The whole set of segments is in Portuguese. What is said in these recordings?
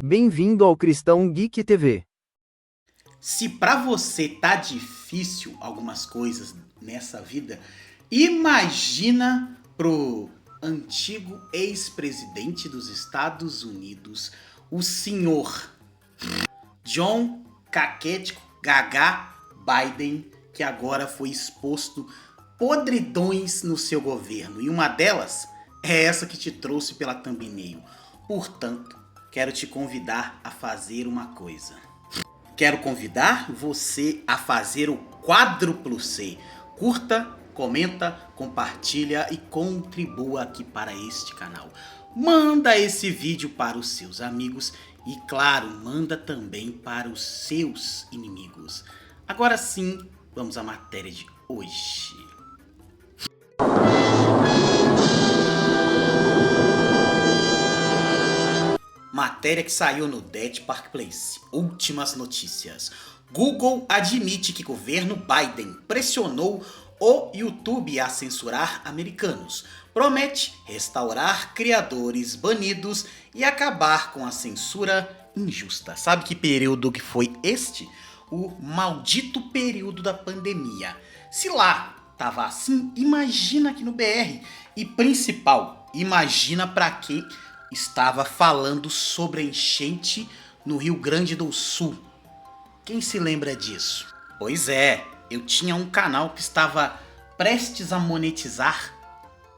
Bem-vindo ao Cristão Geek TV. Se pra você tá difícil algumas coisas nessa vida, imagina pro antigo ex-presidente dos Estados Unidos, o senhor John Caquético Gagá Biden, que agora foi exposto podridões no seu governo. E uma delas é essa que te trouxe pela thumbnail. Portanto, quero te convidar a fazer uma coisa. Quero convidar você a fazer o quádruplo C. Curta, comenta, compartilha e contribua aqui para este canal. Manda esse vídeo para os seus amigos e, claro, manda também para os seus inimigos. Agora sim, vamos à matéria de hoje. Matéria que saiu no Dead Park Place. Últimas notícias. Google admite que governo Biden pressionou o YouTube a censurar americanos. Promete restaurar criadores banidos e acabar com a censura injusta. Sabe que período que foi este? O maldito período da pandemia. Se lá tava assim, imagina aqui no BR. E principal, imagina pra quem estava falando sobre a enchente no Rio Grande do Sul. Quem se lembra disso? Pois é, eu tinha um canal que estava prestes a monetizar.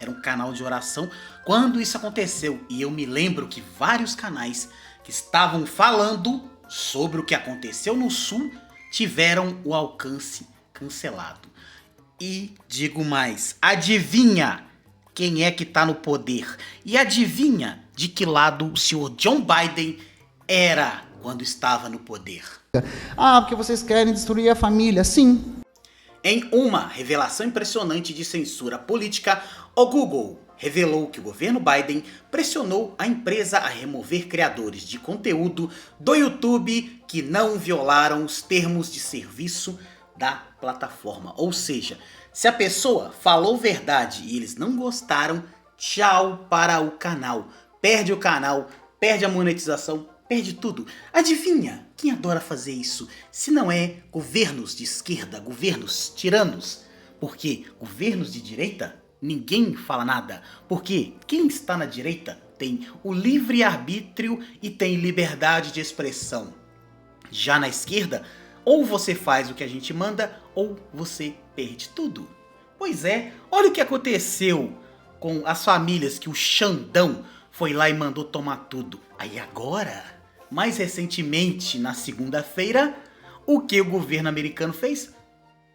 Era um canal de oração quando isso aconteceu. E eu me lembro que vários canais que estavam falando sobre o que aconteceu no Sul tiveram o alcance cancelado. E digo mais, adivinha quem é que tá no poder? E adivinha de que lado o senhor John Biden era quando estava no poder? Porque vocês querem destruir a família, sim. Em uma revelação impressionante de censura política, o Google revelou que o governo Biden pressionou a empresa a remover criadores de conteúdo do YouTube que não violaram os termos de serviço da plataforma. Ou seja, se a pessoa falou verdade e eles não gostaram, tchau para o canal. Perde o canal, perde a monetização, perde tudo. Adivinha quem adora fazer isso? Se não é governos de esquerda, governos tiranos. Porque governos de direita, ninguém fala nada. Porque quem está na direita tem o livre-arbítrio e tem liberdade de expressão. Já na esquerda, ou você faz o que a gente manda, ou você perde tudo. Pois é, olha o que aconteceu com as famílias que o Xandão foi lá e mandou tomar tudo. Aí agora, mais recentemente, na segunda-feira, o que o governo americano fez?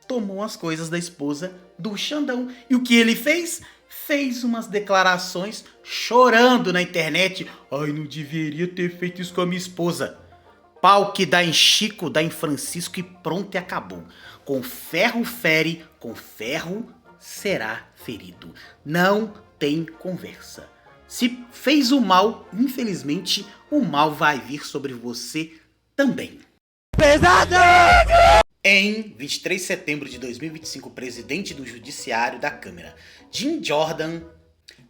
Tomou as coisas da esposa do Xandão. E o que ele fez? Fez umas declarações chorando na internet. Ai, não deveria ter feito isso com a minha esposa. Pau que dá em Chico, dá em Francisco e pronto, e acabou. Com ferro fere, com ferro será ferido. Não tem conversa. Se fez o mal, infelizmente, o mal vai vir sobre você também. Pesado! Em 23 de setembro de 2025, o presidente do Judiciário da Câmara, Jim Jordan,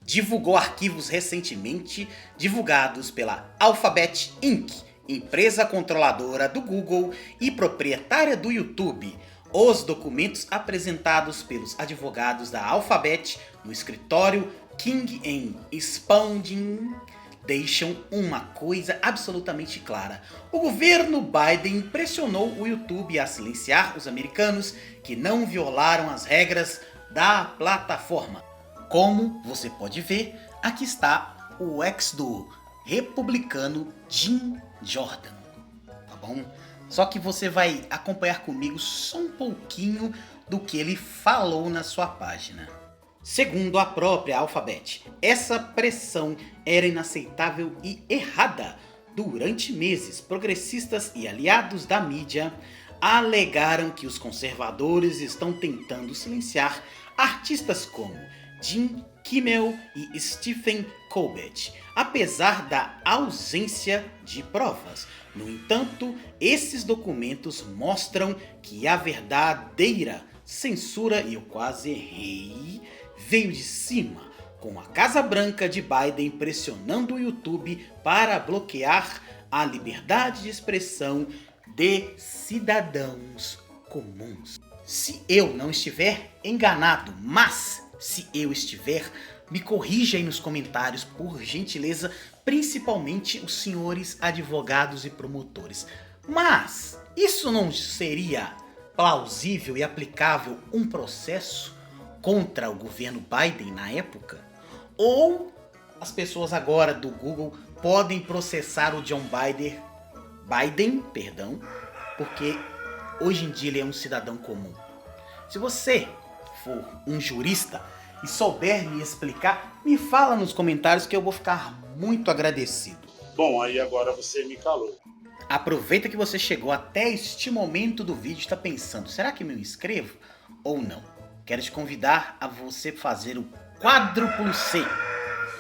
divulgou arquivos recentemente divulgados pela Alphabet Inc., empresa controladora do Google e proprietária do YouTube. Os documentos apresentados pelos advogados da Alphabet no escritório King & Spalding deixam uma coisa absolutamente clara. O governo Biden pressionou o YouTube a silenciar os americanos que não violaram as regras da plataforma. Como você pode ver, aqui está o ex do republicano Jim Jordan, tá bom? Só que você vai acompanhar comigo só um pouquinho do que ele falou na sua página. Segundo a própria Alphabet, essa pressão era inaceitável e errada. Durante meses, progressistas e aliados da mídia alegaram que os conservadores estão tentando silenciar artistas como Jim Kimmel e Stephen Colbert, apesar da ausência de provas. No entanto, esses documentos mostram que a verdadeira censura, e eu quase errei, veio de cima, com a Casa Branca de Biden pressionando o YouTube para bloquear a liberdade de expressão de cidadãos comuns. Se eu não estiver enganado, mas se eu estiver, me corrija aí nos comentários, por gentileza, principalmente os senhores advogados e promotores. Mas isso não seria plausível e aplicável um processo contra o governo Biden na época? Ou as pessoas agora do Google podem processar o John Biden, porque hoje em dia ele é um cidadão comum. Se você for um jurista e souber me explicar, me fala nos comentários que eu vou ficar muito agradecido. Bom, aí agora você me calou. Aproveita que você chegou até este momento do vídeo e está pensando, será que me inscrevo ou não? Quero te convidar a você fazer o quádruplo C.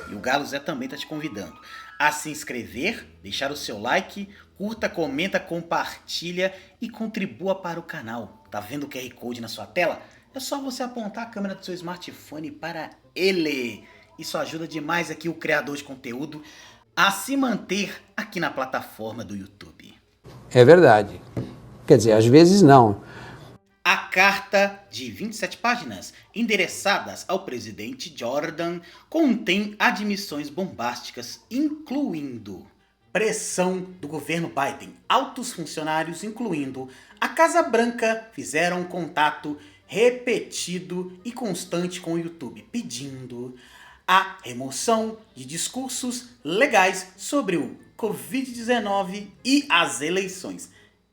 E o Galo Zé também está te convidando a se inscrever, deixar o seu like, curta, comenta, compartilha e contribua para o canal. Tá vendo o QR Code na sua tela? É só você apontar a câmera do seu smartphone para ele. Isso ajuda demais aqui o criador de conteúdo a se manter aqui na plataforma do YouTube. É verdade. Quer dizer, às vezes não. A carta de 27 páginas, endereçadas ao presidente Jordan, contém admissões bombásticas, incluindo pressão do governo Biden. Altos funcionários, incluindo a Casa Branca, fizeram contato repetido e constante com o YouTube, pedindo a remoção de discursos legais sobre o Covid-19 e as eleições.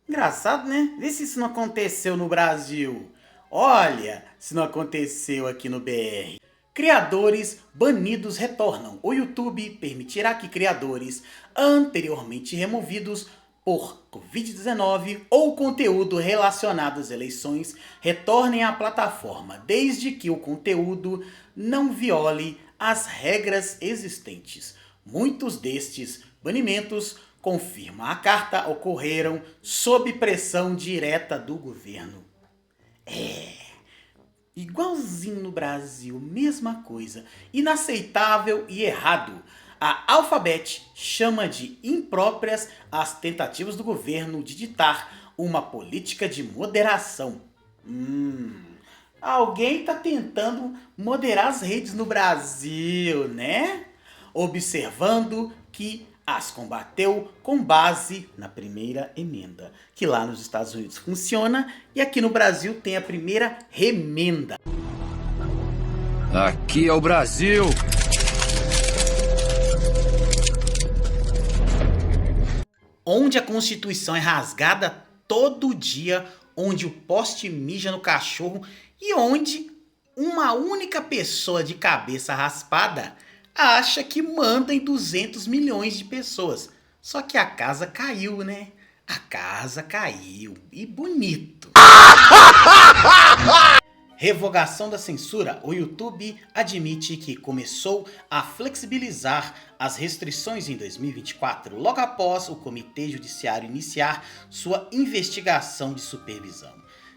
Engraçado, né? Vê se isso não aconteceu no Brasil. Olha, se não aconteceu aqui no BR. Criadores banidos retornam. O YouTube permitirá que criadores anteriormente removidos por Covid-19 ou conteúdo relacionado às eleições retornem à plataforma, desde que o conteúdo não viole as regras existentes. Muitos destes banimentos, confirma a carta, ocorreram sob pressão direta do governo. Igualzinho no Brasil, mesma coisa. Inaceitável e errado. A Alphabet chama de impróprias as tentativas do governo de ditar uma política de moderação. Alguém está tentando moderar as redes no Brasil, né? Observando que as combateu com base na primeira emenda, que lá nos Estados Unidos funciona e aqui no Brasil tem a primeira remenda. Aqui é o Brasil! Onde a Constituição é rasgada todo dia, onde o poste mija no cachorro e onde uma única pessoa de cabeça raspada acha que manda em 200 milhões de pessoas. Só que a casa caiu, né? A casa caiu. E bonito. Revogação da censura. O YouTube admite que começou a flexibilizar as restrições em 2024, logo após o Comitê Judiciário iniciar sua investigação de supervisão.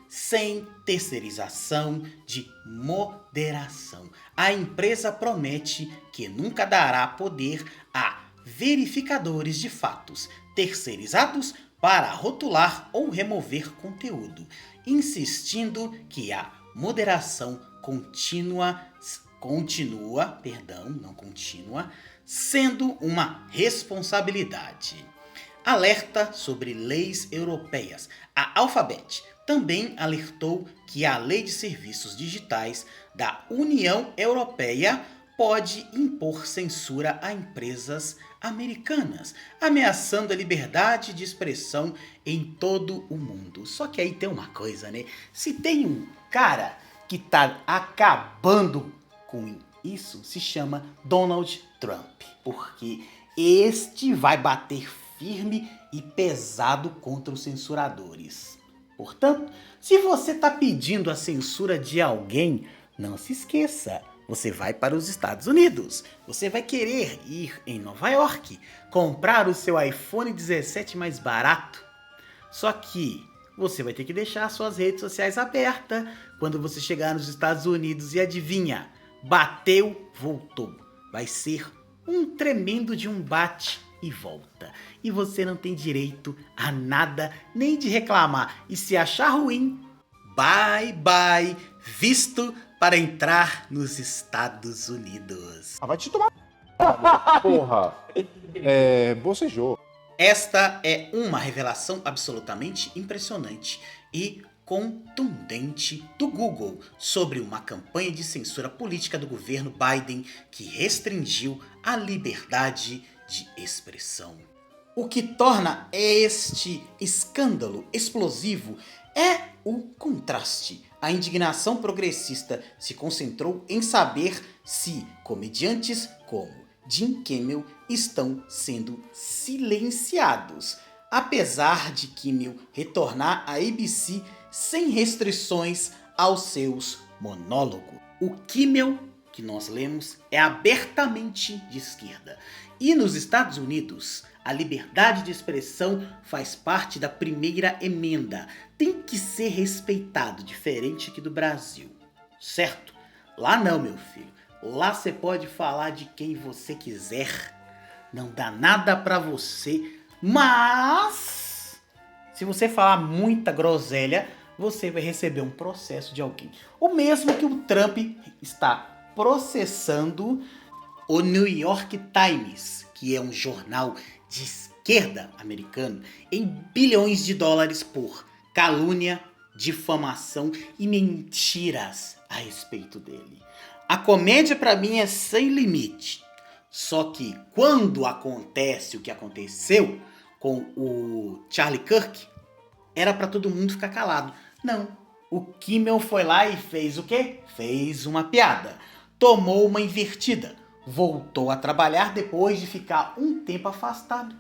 Sem terceirização de moderação. A empresa promete que nunca dará poder a verificadores de fatos terceirizados para rotular ou remover conteúdo, insistindo que a moderação continua sendo uma responsabilidade. Alerta sobre leis europeias. A Alphabet também alertou que a Lei de Serviços Digitais da União Europeia pode impor censura a empresas americanas, ameaçando a liberdade de expressão em todo o mundo. Só que aí tem uma coisa, né? Se tem um cara que tá acabando com isso, se chama Donald Trump, porque este vai bater firme e pesado contra os censuradores. Portanto, se você está pedindo a censura de alguém, não se esqueça, você vai para os Estados Unidos, você vai querer ir em Nova York, comprar o seu iPhone 17 mais barato, só que você vai ter que deixar suas redes sociais abertas quando você chegar nos Estados Unidos e adivinha, bateu, voltou, vai ser um tremendo de um bate e volta. e você não tem direito a nada nem de reclamar. E se achar ruim, bye bye, visto para entrar nos Estados Unidos. Ah, vai te tomar. Porra. Bocejou. Esta é uma revelação absolutamente impressionante e contundente do Google sobre uma campanha de censura política do governo Biden que restringiu a liberdade de expressão. O que torna este escândalo explosivo é o contraste. A indignação progressista se concentrou em saber se comediantes como Jimmy Kimmel estão sendo silenciados, apesar de Kimmel retornar à ABC sem restrições aos seus monólogos. O Kimmel que nós lemos é abertamente de esquerda. E nos Estados Unidos, a liberdade de expressão faz parte da primeira emenda. Tem que ser respeitado, diferente aqui do Brasil, certo? Lá não, meu filho. Lá você pode falar de quem você quiser. Não dá nada pra você. Mas, se você falar muita groselha, você vai receber um processo de alguém. O mesmo que o Trump está processando o New York Times, que é um jornal de esquerda americano, em bilhões de dólares por calúnia, difamação e mentiras a respeito dele. A comédia pra mim é sem limite. Só que quando acontece o que aconteceu com o Charlie Kirk, era pra todo mundo ficar calado. Não, o Kimmel foi lá e fez o quê? Fez uma piada. Tomou uma invertida. Voltou a trabalhar depois de ficar um tempo afastado.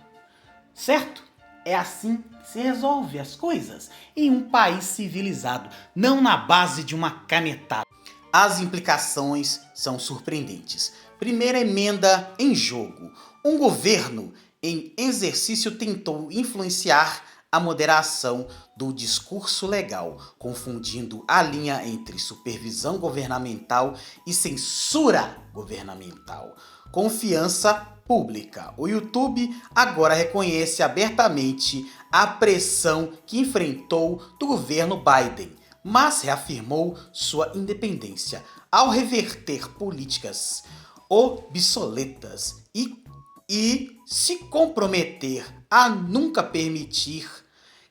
Certo? É assim que se resolve as coisas em um país civilizado, não na base de uma canetada. As implicações são surpreendentes. Primeira emenda em jogo. Um governo em exercício tentou influenciar a moderação do discurso legal, confundindo a linha entre supervisão governamental e censura governamental. Confiança pública. O YouTube agora reconhece abertamente a pressão que enfrentou do governo Biden, mas reafirmou sua independência ao reverter políticas obsoletas e se comprometer a nunca permitir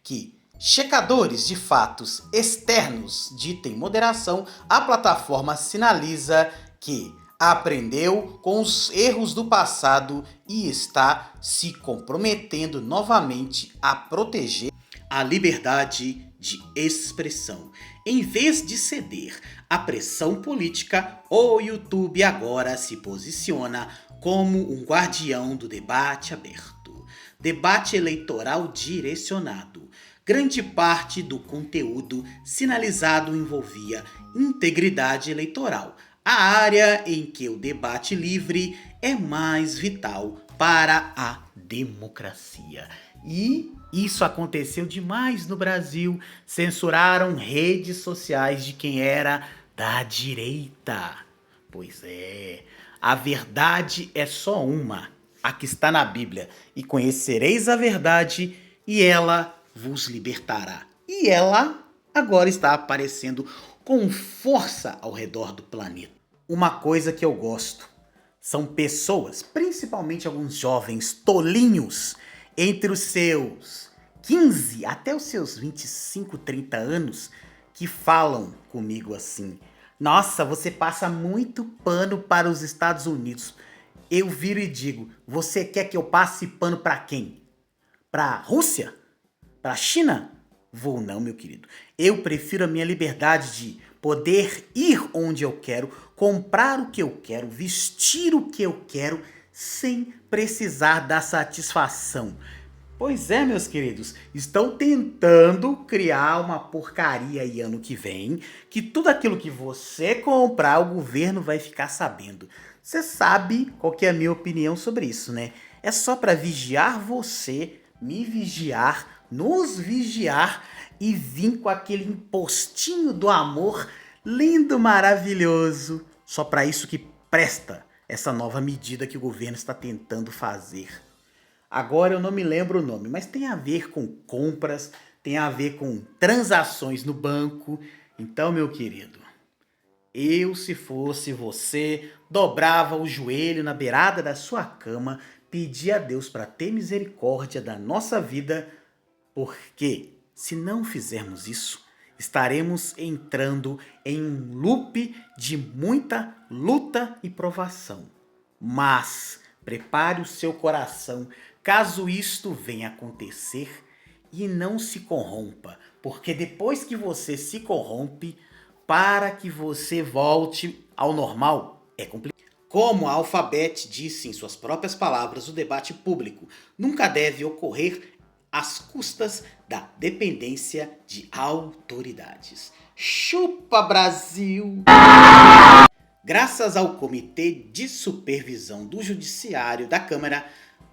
que checadores de fatos externos ditem moderação. A plataforma sinaliza que aprendeu com os erros do passado e está se comprometendo novamente a proteger a liberdade de expressão. Em vez de ceder à pressão política, o YouTube agora se posiciona como um guardião do debate aberto. Debate eleitoral direcionado. Grande parte do conteúdo sinalizado envolvia integridade eleitoral, a área em que o debate livre é mais vital para a democracia. E isso aconteceu demais no Brasil. Censuraram redes sociais de quem era da direita. Pois é, a verdade é só uma, a que está na Bíblia. E conhecereis a verdade, e ela vos libertará. E ela agora está aparecendo com força ao redor do planeta. Uma coisa que eu gosto são pessoas, principalmente alguns jovens tolinhos, entre os seus 15 até os seus 25, 30 anos, que falam comigo assim: nossa, você passa muito pano para os Estados Unidos. Eu viro e digo: você quer que eu passe pano para quem? Para a Rússia? Para a China? Vou não, meu querido. Eu prefiro a minha liberdade de poder ir onde eu quero, comprar o que eu quero, vestir o que eu quero, sem precisar da satisfação. Pois é, meus queridos, estão tentando criar uma porcaria aí ano que vem, que tudo aquilo que você comprar, o governo vai ficar sabendo. Você sabe qual que é a minha opinião sobre isso, né? É só para vigiar você, me vigiar, nos vigiar e vir com aquele impostinho do amor lindo, maravilhoso. Só para isso que presta essa nova medida que o governo está tentando fazer. Agora eu não me lembro o nome, mas tem a ver com compras, tem a ver com transações no banco. Então, meu querido, eu, se fosse você, dobrava o joelho na beirada da sua cama, pedia a Deus para ter misericórdia da nossa vida, porque se não fizermos isso, estaremos entrando em um loop de muita luta e provação. Mas prepare o seu coração caso isto venha acontecer e não se corrompa, porque depois que você se corrompe, para que você volte ao normal, é complicado. Como a Alphabet disse em suas próprias palavras, o debate público nunca deve ocorrer às custas da dependência de autoridades. Chupa, Brasil! Graças ao Comitê de Supervisão do Judiciário da Câmara,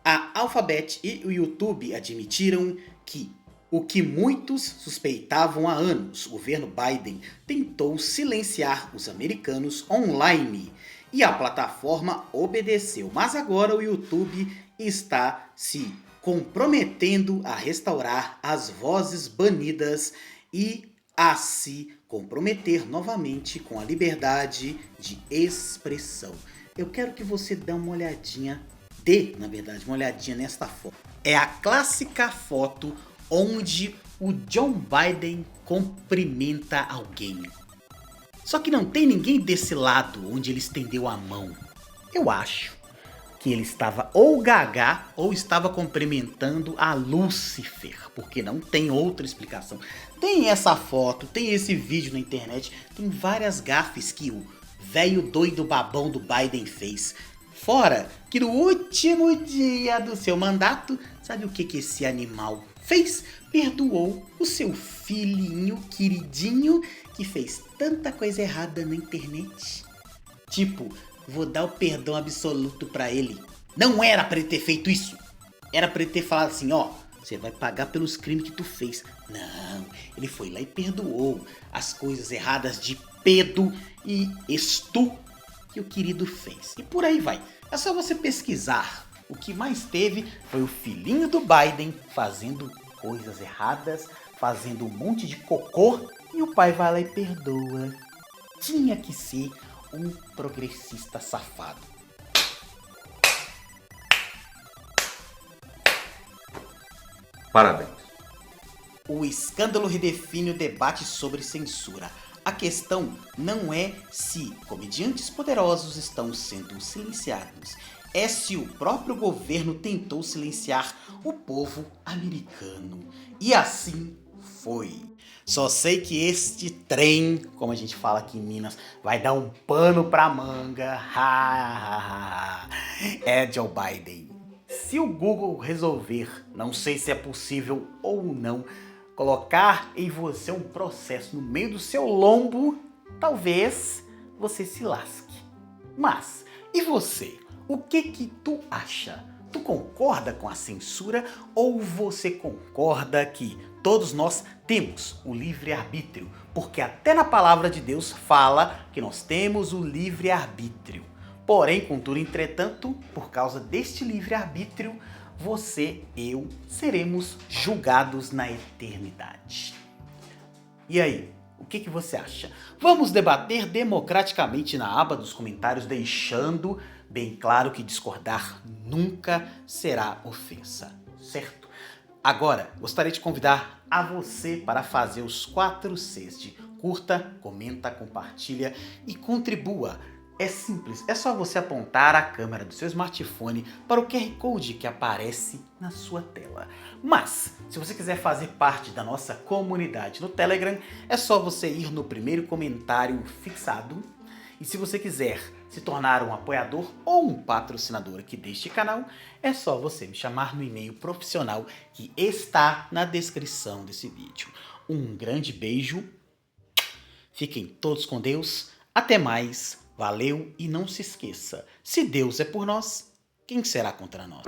a Alphabet e o YouTube admitiram que o que muitos suspeitavam há anos, o governo Biden tentou silenciar os americanos online e a plataforma obedeceu. Mas agora o YouTube está se comprometendo a restaurar as vozes banidas e a se comprometer novamente com a liberdade de expressão. Eu quero que você dê uma olhadinha, uma olhadinha nesta foto. É a clássica foto onde o John Biden cumprimenta alguém. Só que não tem ninguém desse lado onde ele estendeu a mão. Eu acho que ele estava ou gaga ou estava cumprimentando a Lúcifer, porque não tem outra explicação. Tem essa foto, tem esse vídeo na internet, tem várias gafes que o velho doido babão do Biden fez. Fora que no último dia do seu mandato, sabe o que esse animal fez? Perdoou o seu filhinho queridinho que fez tanta coisa errada na internet. Tipo, vou dar o perdão absoluto pra ele. Não era pra ele ter feito isso. Era pra ele ter falado assim, ó, você vai pagar pelos crimes que tu fez. Não, ele foi lá e perdoou as coisas erradas de pedo e estu que o querido fez. E por aí vai. É só você pesquisar. O que mais teve foi o filhinho do Biden fazendo coisas erradas, fazendo um monte de cocô, e o pai vai lá e perdoa. Tinha que ser um progressista safado. Parabéns. O escândalo redefine o debate sobre censura. A questão não é se comediantes poderosos estão sendo silenciados, é se o próprio governo tentou silenciar o povo americano. E assim foi. Só sei que este trem, como a gente fala aqui em Minas, vai dar um pano pra manga. É Joe Biden. Se o Google resolver, não sei se é possível ou não, colocar em você um processo no meio do seu lombo, talvez você se lasque. Mas, e você? O que tu acha? Tu concorda com a censura ou você concorda que todos nós temos o livre-arbítrio? Porque até na palavra de Deus fala que nós temos o livre-arbítrio. Porém, contudo, entretanto, por causa deste livre-arbítrio, você, eu, seremos julgados na eternidade. E aí, o que você acha? Vamos debater democraticamente na aba dos comentários, deixando bem claro que discordar nunca será ofensa, certo? Agora, gostaria de convidar a você para fazer os 4 Cs de curta, comenta, compartilha e contribua. É simples, é só você apontar a câmera do seu smartphone para o QR Code que aparece na sua tela. Mas, se você quiser fazer parte da nossa comunidade no Telegram, é só você ir no primeiro comentário fixado. E se você quiser se tornar um apoiador ou um patrocinador aqui deste canal, é só você me chamar no e-mail profissional que está na descrição desse vídeo. Um grande beijo, fiquem todos com Deus, até mais, valeu e não se esqueça, se Deus é por nós, quem será contra nós?